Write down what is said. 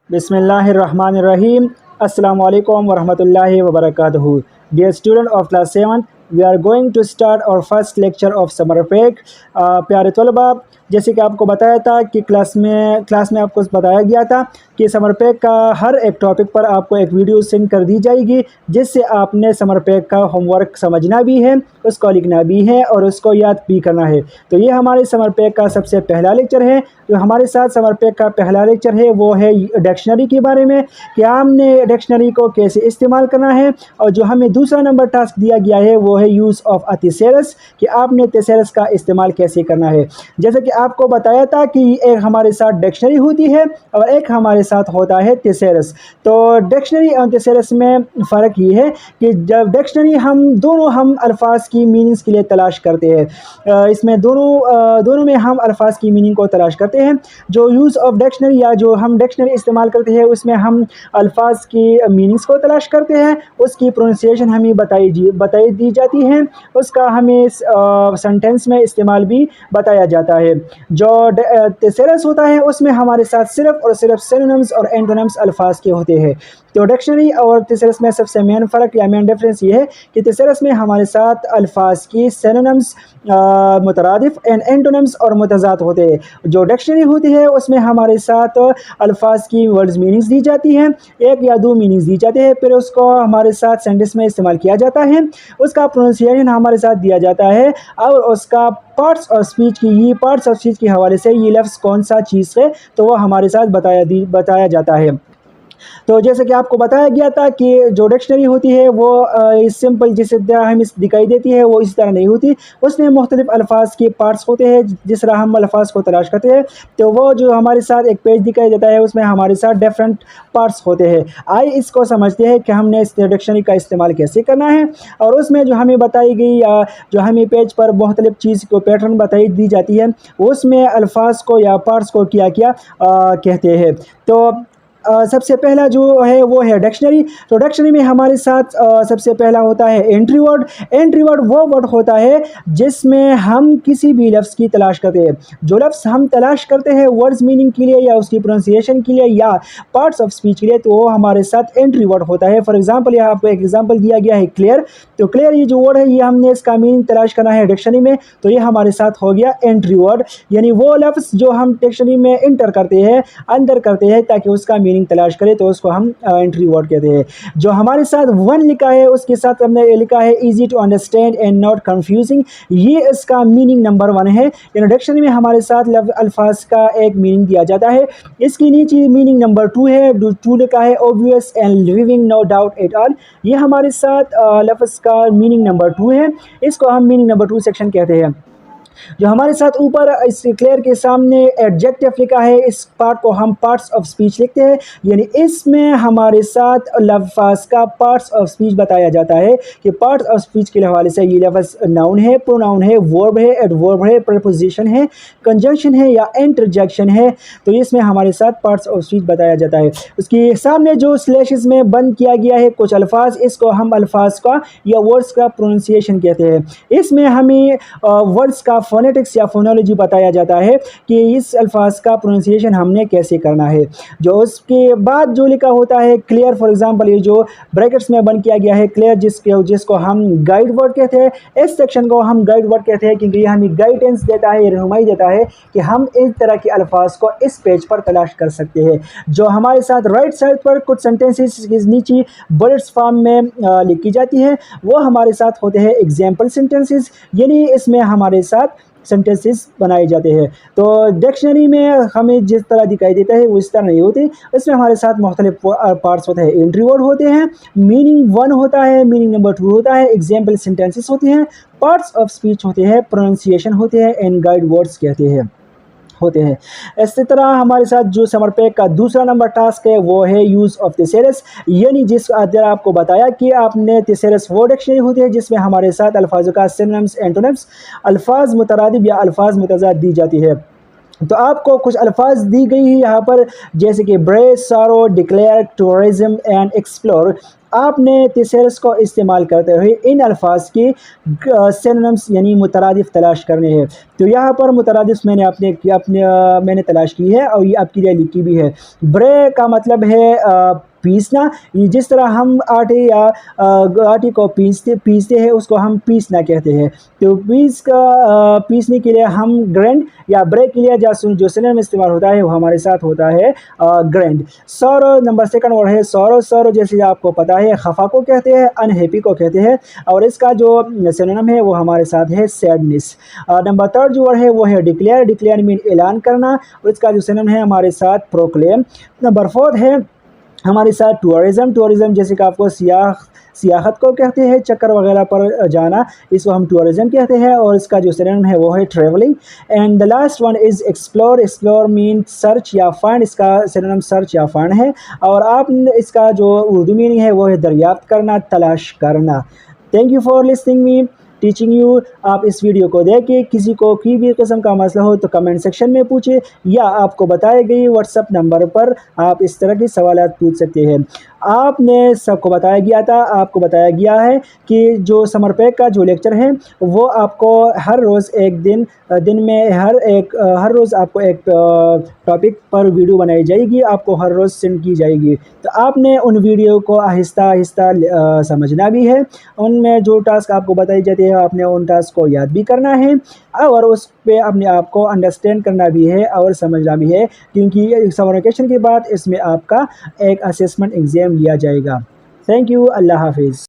Bismillahirrahmanirrahim. Assalamu alaikum warahmatullahi wabarakatuh. Dear student of class 7, we are going to start our first lecture of summer break. प्यारे तलबा, जैसे कि आपको बताया था कि क्लास में आपको बताया गया था कि समर पैक का हर एक टॉपिक पर आपको एक वीडियो सेंड कर दी जाएगी, जिससे आपने समर पैक का होमवर्क समझना भी है, उसको लिखना भी है और उसको याद भी करना है। तो ये हमारे समर पैक का सबसे पहला लेक्चर है। तो हमारे साथ समर पैक का पहला लेक्चर है वो है डिक्शनरी के बारे में, कि हमने डिक्शनरी को कैसे इस्तेमाल करना है। और जो हमें दूसरा नंबर टास्क दिया गया है वो है यूज़ ऑफ अ थिसॉरस, कि आपने थिसॉरस का इस्तेमाल कैसे करना है। जैसे कि आपको बताया था कि एक हमारे साथ डिक्शनरी होती है और एक हमारे साथ होता है थिसॉरस। तो डिक्शनरी और थिसॉरस में फ़र्क ये है कि जब डिक्शनरी हम अल्फाज की मीनिंग्स के लिए तलाश करते हैं, इसमें दोनों में हम अल्फाज की मीनिंग को तलाश करते हैं। जो यूज़ ऑफ डिक्शनरी या जो हम डिक्शनरी इस्तेमाल करते हैं उसमें हम अल्फाज की मीनिंग्स को तलाश करते हैं, उसकी प्रोनाउंसिएशन हमें बताई दी जाती है, उसका हमें सेंटेंस में इस्तेमाल भी बताया जाता है। जो थिसॉरस होता है उसमें हमारे साथ सिर्फ और सिर्फ सिनोनिम्स और एंटोनिम्स अल्फाज के होते हैं। तो डिक्शनरी और थिसॉरस में सबसे मेन फ़र्क या मेन डिफरेंस ये है कि थिसॉरस में हमारे साथ अल्फाज की सिनोनिम्स, मुतरादिफ एंड एंटोनिम्स और मुतज़ाद होते हैं। जो डिक्शनरी होती है उसमें हमारे साथ अल्फाज की वर्ड्स मीनिंग्स दी जाती हैं, एक या दो मीनिंग्स दी जाते हैं, फिर उसको हमारे साथ सेंटेंस में इस्तेमाल किया जाता है, उसका प्रोनाउंसिएशन हमारे साथ दिया जाता है और उसका पार्ट्स ऑफ स्पीच के हवाले से ये लफ्ज़ कौन सा चीज़ है तो वो हमारे साथ बताया जाता है। तो जैसे कि आपको बताया गया था कि जो डिक्शनरी होती है वो सिंपल जिस तरह हमें दिखाई देती है वो इस तरह नहीं होती, उसमें मुख्तलिफ अल्फाज के पार्ट्स होते हैं। जिस तरह हम अल्फाज को तलाश करते हैं तो वो जो हमारे साथ एक पेज दिखाई देता है उसमें हमारे साथ डिफरेंट पार्ट्स होते हैं। आइए इसको समझते हैं कि हमने इस डिक्शनरी का इस्तेमाल कैसे करना है। और उसमें जो हमें बताई गई जो हमें पेज पर मुख्तलिफ चीज़ को पैटर्न बताई दी जाती है, उसमें अल्फाज को या पार्ट्स को क्या कहते हैं। तो सबसे पहला जो है वो है डिक्शनरी। तो डिक्शनरी में हमारे साथ सबसे पहला होता है एंट्री वर्ड। एंट्री वर्ड वो वर्ड होता है जिसमें हम किसी भी लफ्ज़ की तलाश करते हैं। जो लफ्ज़ हम तलाश करते हैं वर्ड्स मीनिंग के लिए या उसकी प्रोनाउंसिएशन के लिए या पार्ट्स ऑफ स्पीच के लिए, तो वो हमारे साथ एंट्री वर्ड होता है। फॉर एग्जांपल यहाँ आपको एक एग्जांपल दिया गया है क्लियर। तो क्लियर ये जो वर्ड है ये हमने इसका मीनिंग तलाश करना है डिक्शनरी में, तो ये हमारे साथ हो गया एंट्री वर्ड, यानी वो लफ्ज़ जो हम डिक्शनरी में इंटर करते हैं, अंदर करते हैं ताकि उसका मीनिंग तलाश करें, तो उसको हम एंट्री वर्ड कहते हैं। जो हमारे साथ वन लिखा है उसके साथ हमने लिखा है easy to understand and not confusing, ये इसका मीनिंग नंबर 1 है। डिक्शनरी में हमारे साथ अल्फाज का एक मीनिंग दिया जाता है। इसकी नीचे मीनिंग नंबर 2 है। 2 लिखा है obvious and leaving no doubt at all, ये हमारे साथ लफ्ज़ का मीनिंग नंबर 2 है। इसको हम मीनिंग नंबर 2 सेक्शन कहते हैं। जो हमारे साथ ऊपर इस क्लियर के सामने एडजेक्टिव लिखा है, इस पार्ट को हम पार्ट्स ऑफ स्पीच लिखते हैं, यानी इसमें हमारे साथ लफ्ज़ का पार्ट्स ऑफ स्पीच बताया जाता है कि पार्ट्स ऑफ स्पीच के हवाले से ये लफ्ज़ नाउन है, प्रोनाउन है, वर्ब है, एडवर्ब है, प्रपोजिशन है, कंजंक्शन है या इंटरजेक्शन है, तो इसमें हमारे साथ पार्ट्स ऑफ स्पीच बताया जाता है। उसके सामने जो स्लैशेस में बंद किया गया है कुछ अल्फाज, इसको हम अल्फाज का या वर्ड्स का प्रोनाउंसिएशन कहते हैं। इसमें हमें वर्ड्स का फोनेटिक्स या फोनोलॉजी बताया जाता है कि इस अल्फाज का प्रोनाउंसिएशन हमने कैसे करना है। जो उसके बाद जो लिखा होता है क्लियर, फॉर एग्जांपल ये जो ब्रैकेट्स में बंद किया गया है क्लियर, जिसको हम गाइड वर्ड कहते हैं, इस सेक्शन को हम गाइड वर्ड कहते हैं क्योंकि ये हमें गाइडेंस देता है, रहनुमाई देता है कि हम इस तरह के अल्फाज को इस पेज पर तलाश कर सकते हैं। जो हमारे साथ राइट साइड पर कुछ सेंटेंसेस नीचे बुलेट्स फॉर्म में लिखी जाती है, वो हमारे साथ होते हैं एग्जाम्पल सेंटेंसेस, यानी इसमें हमारे साथ सेंटेंसेस बनाए जाते हैं। तो डिक्शनरी में हमें जिस तरह दिखाई देता है वो इस तरह नहीं होती, इसमें हमारे साथ मुख्तलिफ पार्ट्स होते हैं। एंट्री वर्ड होते हैं, मीनिंग 1 होता है, मीनिंग नंबर 2 होता है, एग्जाम्पल सेंटेंसेस होते हैं, पार्ट्स ऑफ स्पीच होते हैं, प्रोनाउंसिएशन होते हैं एंड गाइड वर्ड्स कहते हैं होते हैं। इसी तरह हमारे साथ जो समर पैक का दूसरा नंबर टास्क है वो है यूज़ ऑफ थिसॉरस, यानी जिस अंदर आपको बताया कि आपने थिसॉरस वो डिक्शनरी होती है जिसमें हमारे साथ अल्फाजों का सिनोनिम्स, एंटोनिम्स, अल्फाज मुतरादिफ या अल्फाज मुतज़ाद दी जाती है। तो आपको कुछ अल्फाज दी गई है यहाँ पर, जैसे कि ब्रेस, सारो, डिक्लेयर, टूरिज्म एंड एक्सप्लोर। آپ نے thesaurus کو استعمال کرتے ہوئے ان الفاظ کی synonyms یعنی مترادف تلاش کرنے ہیں. تو یہاں پر مترادف میں نے تلاش کی ہے اور یہ آپ کے لیے لکھی بھی ہے. بریک کا مطلب ہے پیسنا. جس طرح ہم آٹے کو پیستے ہیں اس کو ہم پیسنا کہتے ہیں. تو پیسنے کے لیے ہم گرینڈ یا بریک کے لیے جو سینونیم استعمال ہوتا ہے وہ ہمارے ساتھ ہوتا ہے گرینڈ. سورو نمبر سیکنڈ ورڈ ہے سورو جیسے آپ کو پتا ہے خفا کو کہتے ہیں, انہیپی کو کہتے ہیں, اور اس کا جو سینونیم ہے وہ ہمارے ساتھ ہے سیڈنس. نمبر تھرڈ جو ورڈ ہے وہ ہے ڈکلیئر مین اعلان کرنا, اور اس کا جو سینونیم ہے ہمارے ساتھ پروکلیم. نمبر فورتھ ہے ہمارے ساتھ ٹورزم جیسے کہ آپ کو سیاحت کو کہتے ہیں, چکر وغیرہ پر جانا, اس کو ہم ٹورزم کہتے ہیں, اور اس کا جو سینونیم ہے وہ ہے travelling. And the last one is explore mean search یا فائنڈ, اس کا سینونیم سرچ یا فائنڈ ہے, اور آپ اس کا جو اردو میننگ ہے وہ ہے دریافت کرنا, تلاش کرنا. Thank you for listening me teaching you. آپ اس ویڈیو کو دیکھ کے کسی کو کوئی بھی قسم کا مسئلہ ہو تو کمنٹ سیکشن میں پوچھیں, یا آپ کو بتائے گئی واٹس ایپ نمبر پر آپ اس طرح کے سوالات پوچھ سکتے ہیں. آپ نے سب کو بتایا گیا ہے کہ جو سمر پیک کا جو لیکچر ہے وہ آپ کو ہر روز ایک دن میں ہر روز آپ کو ایک ٹاپک پر ویڈیو بنائی جائے گی, آپ کو ہر روز سینڈ کی جائے گی. تو آپ نے ان ویڈیو کو آہستہ آہستہ سمجھنا بھی ہے. ان میں جو ٹاسک آپ کو بتائی جاتی ہے آپ نے ان ٹاسک کو یاد بھی کرنا ہے, اور اس پہ اپنے آپ کو انڈرسٹینڈ کرنا بھی ہے اور سمجھنا بھی ہے, کیونکہ سمر ویکیشن کے بعد اس میں آپ کا ایک اسیسمنٹ ایگزام لیا جائے گا. Thank you. اللہ حافظ.